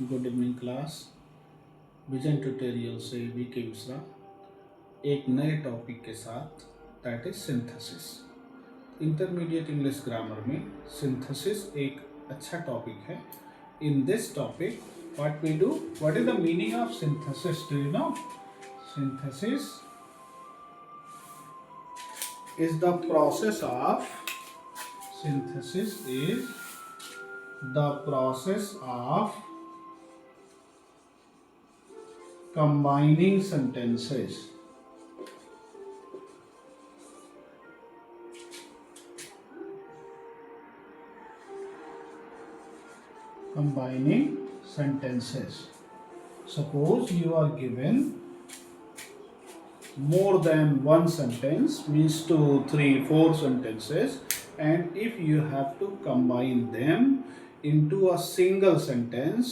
Good evening class. Vision tutorial से VK Mishra एक नए टॉपिक के साथ, that is synthesis. Intermediate English grammar में सिंथेसिस एक अच्छा टॉपिक है। In this topic what we do, what is the meaning of synthesis, do you know? Synthesis is the process of synthesis is the process of combining sentences suppose you are given more than one sentence, means 2, 3, 4 sentences, and if you have to combine them into a single sentence,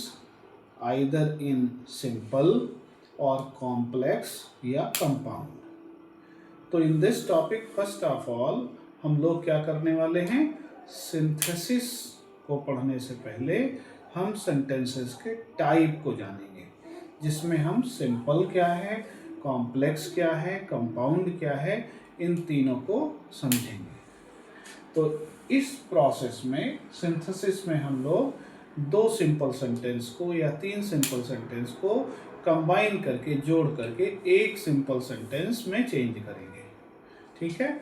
either in simple or complex या compound. तो in this topic first of all हम लोग क्या करने वाले हैं, synthesis को पढ़ने से पहले हम सेंटेंसेस के टाइप को जानेंगे, जिसमें हम सिंपल क्या है, कॉम्प्लेक्स क्या है, कंपाउंड क्या है, इन तीनों को समझेंगे। तो इस प्रोसेस में, सिंथेसिस में हम लोग 2 सिंपल सेंटेंस को या 3 सिंपल सेंटेंस को कंबाइन करके, जोड़ करके एक सिंपल सेंटेंस में चेंज करेंगे। ठीक है?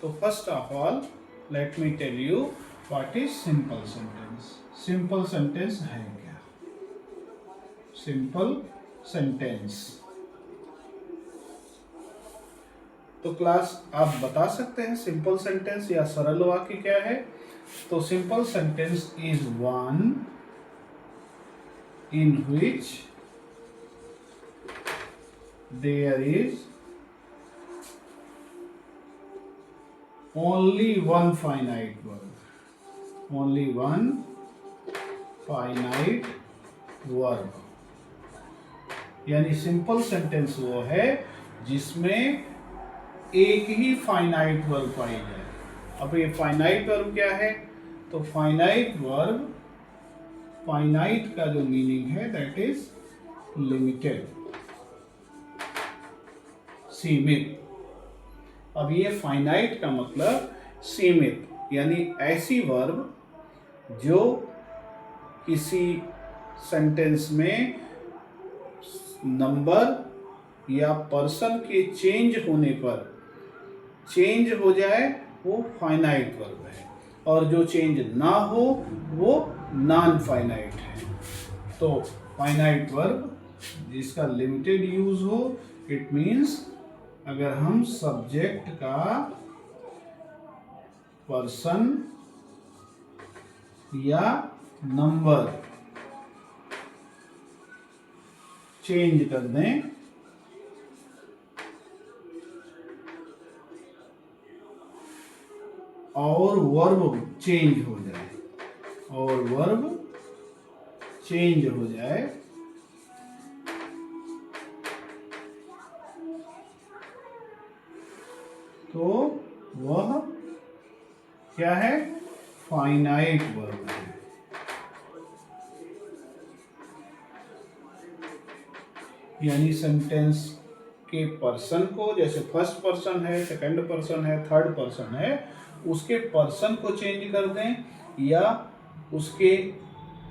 तो first of all let me tell you what is simple sentence. Simple sentence है क्या? सिंपल सेंटेंस तो क्लास आप बता सकते हैं सिंपल सेंटेंस या सरल वाक्य क्या है? तो simple sentence is one in which there is only one finite verb, only one finite verb. यानी सिंपल सेंटेंस वो है जिसमें एक ही फाइनाइट वर्ब पाई जाए। अब ये फाइनाइट वर्ब क्या है? तो फाइनाइट वर्ब, फाइनाइट का जो मीनिंग है दैट इज लिमिटेड, सीमित। अब ये फाइनाइट का मतलब सीमित, यानी ऐसी वर्ब जो किसी सेंटेंस में नंबर या पर्सन के चेंज होने पर चेंज हो जाए, वो फाइनाइट वर्ब है, और जो चेंज ना हो वो नॉन फाइनाइट है। तो फाइनाइट वर्ब जिसका लिमिटेड यूज हो, इट मीन्स अगर हम सब्जेक्ट का पर्सन या नंबर चेंज कर दें और वर्ब चेंज हो जाए, और वर्ब चेंज हो जाए, तो वह क्या है? फाइनाइट वर्ब है। यानी सेंटेंस के पर्सन को, जैसे फर्स्ट पर्सन है, सेकंड पर्सन है, थर्ड पर्सन है, उसके पर्सन को चेंज कर दें या उसके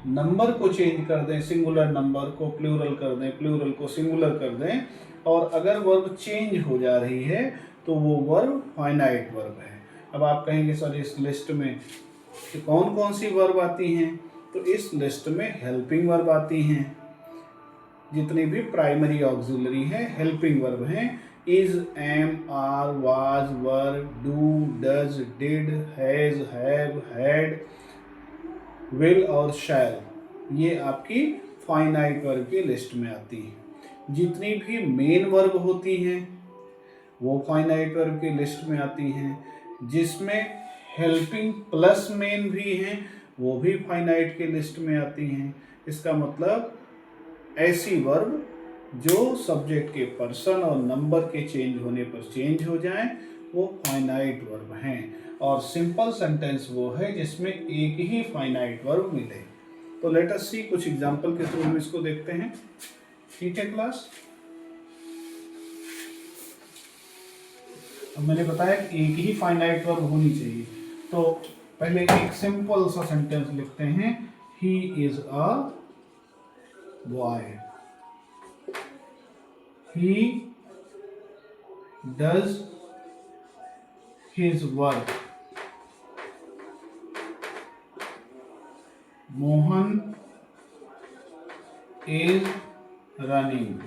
नंबर को चेंज कर दें, सिंगुलर नंबर को प्लूरल कर दें, प्लूरल को सिंगुलर कर दें, और अगर वर्ब चेंज हो जा रही है तो वो वर्ब फाइनाइट वर्ब है। अब आप कहेंगे सर इस लिस्ट में कौन कौन सी वर्ब आती हैं? तो इस लिस्ट में हेल्पिंग वर्ब आती हैं, जितनी भी प्राइमरी ऑक्सिलरी है हेल्पिंग वर्ब हैं। Is, am, are, was, were, do, does, did, has, have, had, will और शैल, ये आपकी फाइनाइट वर्ब की लिस्ट में आती हैं। जितनी भी मेन वर्ब होती हैं वो फाइनाइट वर्ब की लिस्ट में आती हैं। जिसमें हेल्पिंग प्लस मेन भी हैं वो भी फाइनाइट की लिस्ट में आती हैं। इसका मतलब ऐसी वर्ब जो सब्जेक्ट के पर्सन और नंबर के चेंज होने पर चेंज हो जाएं, वो फाइनाइट वर्ब हैं। और सिंपल सेंटेंस वो है जिसमें एक ही फाइनाइट वर्ब मिले। तो लेट अस सी, कुछ एग्जांपल के थ्रू हम इसको देखते हैं। ठीक है क्लास, अब मैंने बताया कि एक ही फाइनाइट वर्ब होनी चाहिए। तो पहले एक सिंपल सा सेंटेंस लिखते हैं, he is a boy, he does his work, Mohan is running,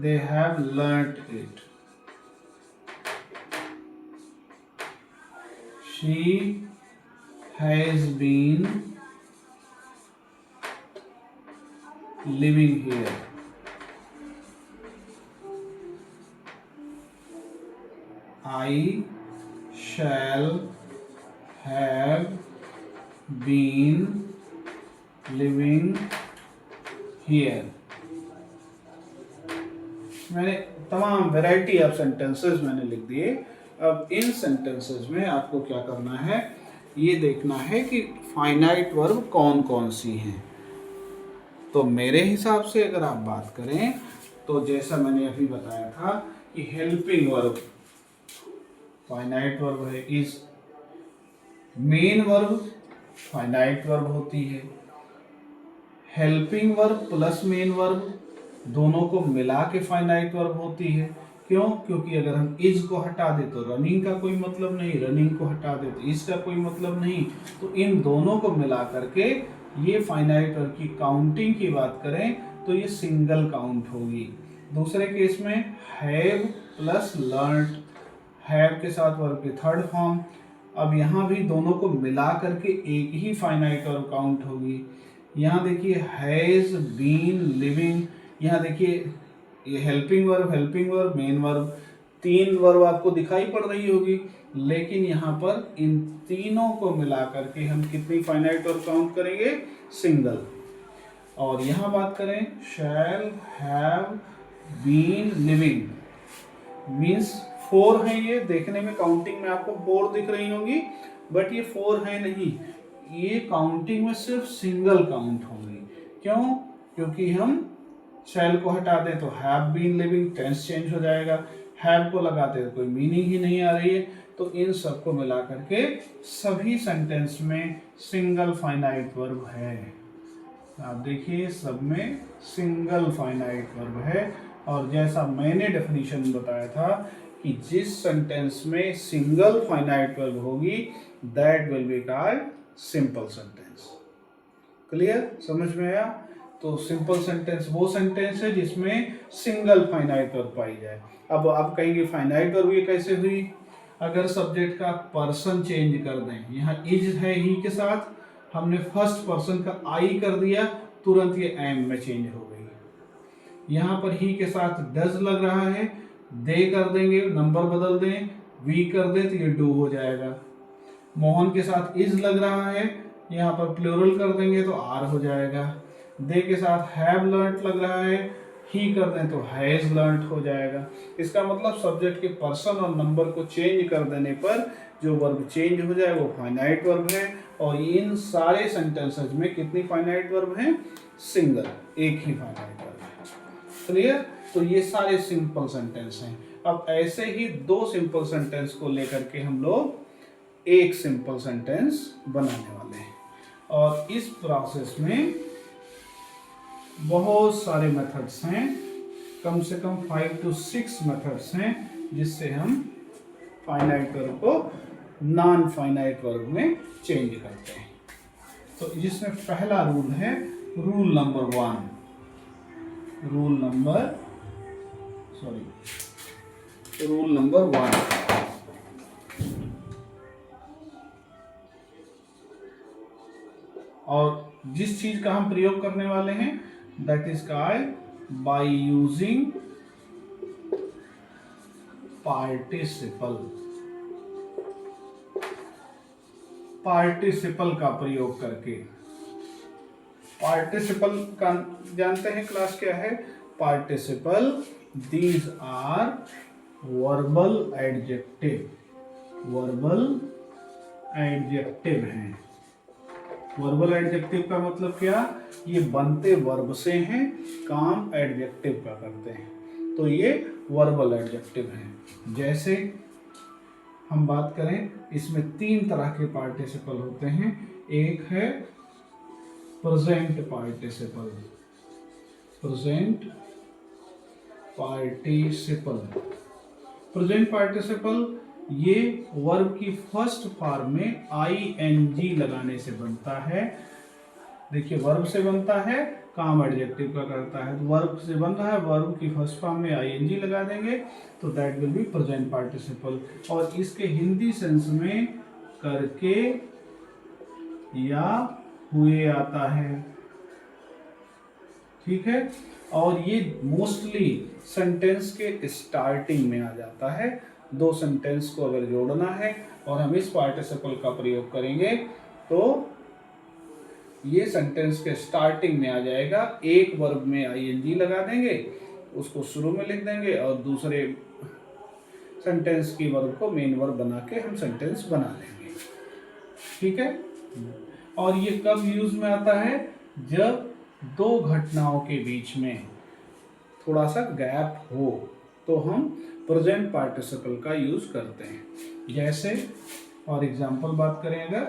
they have learnt it, she has been living here, I shall have been living here। मैंने तमाम वैरायटी ऑफ सेंटेंसेस मैंने लिख दिए। अब इन सेंटेंसेस में आपको क्या करना है, ये देखना है कि फाइनाइट वर्ब कौन कौन सी हैं। तो मेरे हिसाब से अगर आप बात करें तो जैसा मैंने अभी बताया था कि हेल्पिंग वर्ब फाइनाइट वर्ब है, is main verb finite verb होती है, helping verb plus main verb दोनों को मिला के फाइनाइट वर्ब होती है। क्यों? क्योंकि अगर हम इज को हटा दे तो रनिंग का कोई मतलब नहीं, रनिंग को हटा दे तो इज का कोई मतलब नहीं, तो इन दोनों को मिला करके ये फाइनाइट वर्ब की काउंटिंग की बात करें तो ये सिंगल काउंट होगी। दूसरे केस में हैव प्लस लर्न्ड, हैव के साथ वर्ब की थर्ड फॉर्म। अब यहाँ भी दोनों को मिला करके एक ही फाइनाइट वर्ब काउंट होगी। यहाँ देखिए हैज बीन लिविंग, यहाँ देखिए ये हेल्पिंग वर्ब मेन वर्ब, तीन वर्ब आपको दिखाई पड़ रही होगी, लेकिन यहाँ पर इन तीनों को मिला करके हम कितनी फाइनाइट वर्ब काउंट करेंगे? सिंगल। और यहाँ बात करें shall have been living means 4 है, ये देखने में काउंटिंग में आपको 4 दिख रही होंगी, बट ये 4 है नहीं, ये काउंटिंग में सिर्फ सिंगल काउंट होंगी। क्यों? क्योंकि हम शैल को हटा दें तो have been living, tense change हो जाएगा, हैव को लगाते तो कोई मीनिंग ही नहीं आ रही है। तो इन सबको मिला करके सभी सेंटेंस में सिंगल फाइनाइट वर्ब है। आप देखिए सब में सिंगल फाइनाइट वर्ब है। और जैसा मैंने डेफिनेशन बताया था कि जिस सेंटेंस में सिंगल फाइनाइट वर्ब होगी that will be called simple sentence. Clear? समझ में आया? तो सिंपल सेंटेंस वो सेंटेंस है जिसमें सिंगल फाइनाइट वर्ब पाई जाए। अब आप कहेंगे फाइनाइट वर्ब ये कैसे हुई? अगर सब्जेक्ट का पर्सन चेंज कर दें, यहाँ इज है ही के साथ, हमने फर्स्ट पर्सन का आई कर दिया, तुरंत ये एम में चेंज हो गई। यहाँ पर ही के साथ डज लग रहा है, दे कर देंगे, नंबर बदल दें, वी कर दें तो ये डू हो जाएगा। मोहन के साथ इज लग रहा है, यहाँ पर प्लूरल कर देंगे तो आर हो जाएगा। दे के साथ हैव लर्न्ड लग रहा है, ही कर दें तो हैज लर्न्ड हो जाएगा। इसका मतलब सब्जेक्ट के पर्सन और नंबर को चेंज कर देने पर जो वर्ब चेंज हो जाए वो फाइनाइट वर्ब है। और इन सारे सेंटेंसेस में कितनी फाइनाइट वर्ब है? सिंगल, एक ही फाइनाइट वर्ब है। क्लियर? तो ये सारे सिंपल सेंटेंस हैं। अब ऐसे ही दो सिंपल सेंटेंस को लेकर के हम लोग एक सिंपल सेंटेंस बनाने वाले हैं। और इस प्रोसेस में बहुत सारे मेथड्स हैं, कम से कम 5 to 6 मेथड्स हैं जिससे हम फाइनाइट वर्ब को नॉन फाइनाइट वर्ब में चेंज करते हैं। तो जिसमें पहला रूल है रूल नंबर 1, रूल नंबर 1। और जिस चीज का हम प्रयोग करने वाले हैं that is called by using participle. Participle का प्रयोग करके, पार्टिसिपल का जानते हैं क्लास क्या है? Participle these are verbal adjective, verbal adjective हैं। वर्बल एडजेक्टिव का मतलब क्या, ये बनते वर्ब से हैं, काम एडजेक्टिव का करते हैं, तो ये वर्बल एडजेक्टिव हैं। जैसे हम बात करें, इसमें 3 तरह के पार्टिसिपल होते हैं। एक है present participle, present participle, present participle ये वर्ब की फर्स्ट फॉर्म में ing लगाने से बनता है। देखिए वर्ब से बनता है, काम एडजेक्टिव का करता है, तो वर्ब से बन रहा है, वर्ब की फर्स्ट फॉर्म में ing लगा देंगे तो that will be present participle. और इसके हिंदी सेंस में करके या हुए आता है, ठीक है। और ये मोस्टली सेंटेंस के स्टार्टिंग में आ जाता है। 2 सेंटेंस को अगर जोड़ना है और हम इस पार्टिसिपल का प्रयोग करेंगे तो ये सेंटेंस के स्टार्टिंग में आ जाएगा। एक वर्ब में ing लगा देंगे, उसको शुरू में लिख देंगे और दूसरे सेंटेंस की वर्ब को मेन वर्ब बना के हम सेंटेंस बना लेंगे, ठीक है। और ये कब यूज में आता है, जब 2 घटनाओं के बीच में थोड़ा सा गैप हो तो हम प्रेजेंट पार्टिसिपल का यूज करते हैं। जैसे फॉर एग्जाम्पल बात करें, अगर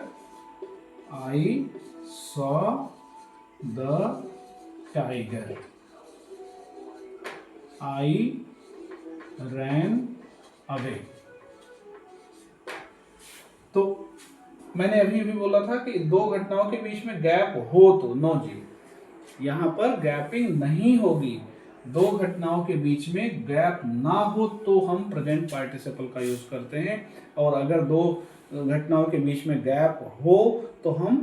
I saw the tiger, I ran away, तो मैंने अभी भी बोला था कि 2 घटनाओं के बीच में गैप हो तो नो जी, यहाँ पर गैपिंग नहीं होगी। 2 घटनाओं के बीच में गैप ना हो तो हम प्रेजेंट पार्टिसिपल का यूज करते हैं, और अगर 2 घटनाओं के बीच में गैप हो तो हम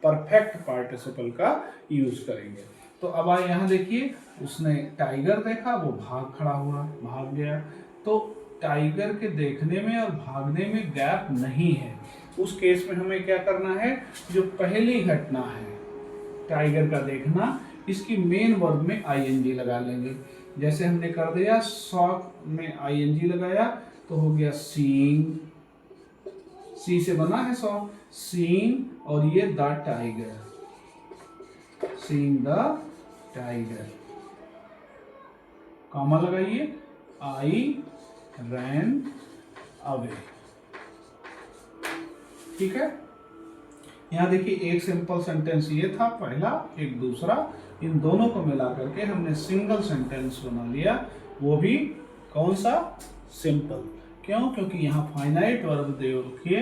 परफेक्ट पार्टिसिपल का यूज करेंगे। तो अब आए यहाँ देखिए, उसने टाइगर देखा, वो भाग खड़ा हुआ, भाग गया, तो टाइगर के देखने में और भागने में गैप नहीं है। उस केस में हमें क्या करना है, जो पहली घटना है टाइगर का देखना, इसकी मेन वर्ब में ing लगा लेंगे। जैसे हमने कर दिया, सॉ में ing लगाया तो हो गया सीइंग, सी से बना है सॉ, सीइंग, और ये the tiger, seeing the tiger, comma लगाइए, आई रैन अवे, ठीक है। यहाँ देखिए एक सिंपल सेंटेंस ये था पहला, एक दूसरा, इन दोनों को मिला करके हमने सिंगल सेंटेंस बना लिया, वो भी कौन सा, सिंपल। क्यों, क्योंकि यहाँ फाइनाइट वर्ब देखिए,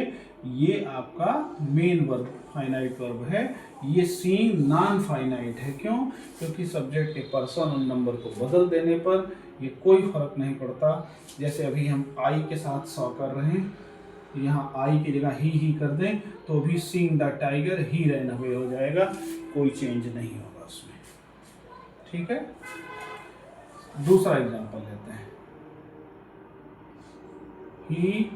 ये आपका मेन वर्ब फाइनाइट वर्ब है, ये सीइंग नॉन फाइनाइट है। क्यों, क्योंकि सब्जेक्ट के पर्सन और नंबर को बदल देने पर ये कोई फर्क नहीं पड़ता। जैसे अभी हम आई के साथ सॉ कर रहे हैं, यहाँ आई की जगह ही कर दें तो भी seeing the tiger he ran away हो जाएगा, कोई चेंज नहीं होगा उसमें, ठीक है। दूसरा एग्जांपल लेते हैं, ही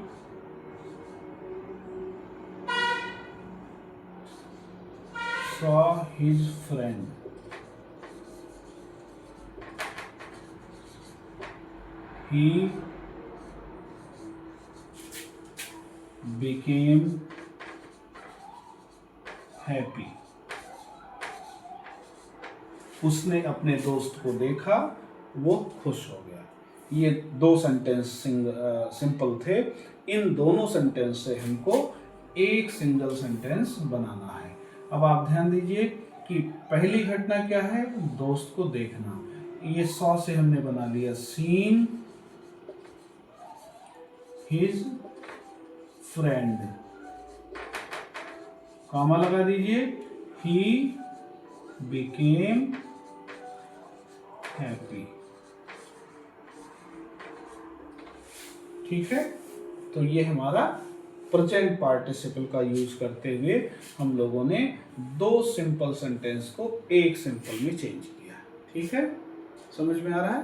saw his friend, he became happy, उसने अपने दोस्त को देखा, वो खुश हो गया। ये 2 सेंटेंस सिंपल थे। इन दोनों सेंटेंस से हमको एक सिंगल सेंटेंस बनाना है। अब आप ध्यान दीजिए कि पहली घटना क्या है, दोस्त को देखना, ये सॉ से हमने बना लिया सीइंग हिज फ्रेंड, कॉमा लगा दीजिए, ही बिकेम हैप्पी, ठीक है। तो ये हमारा प्रेजेंट पार्टिसिपल का यूज करते हुए हम लोगों ने 2 सिंपल सेंटेंस को एक सिंपल में चेंज किया, ठीक है। समझ में आ रहा है।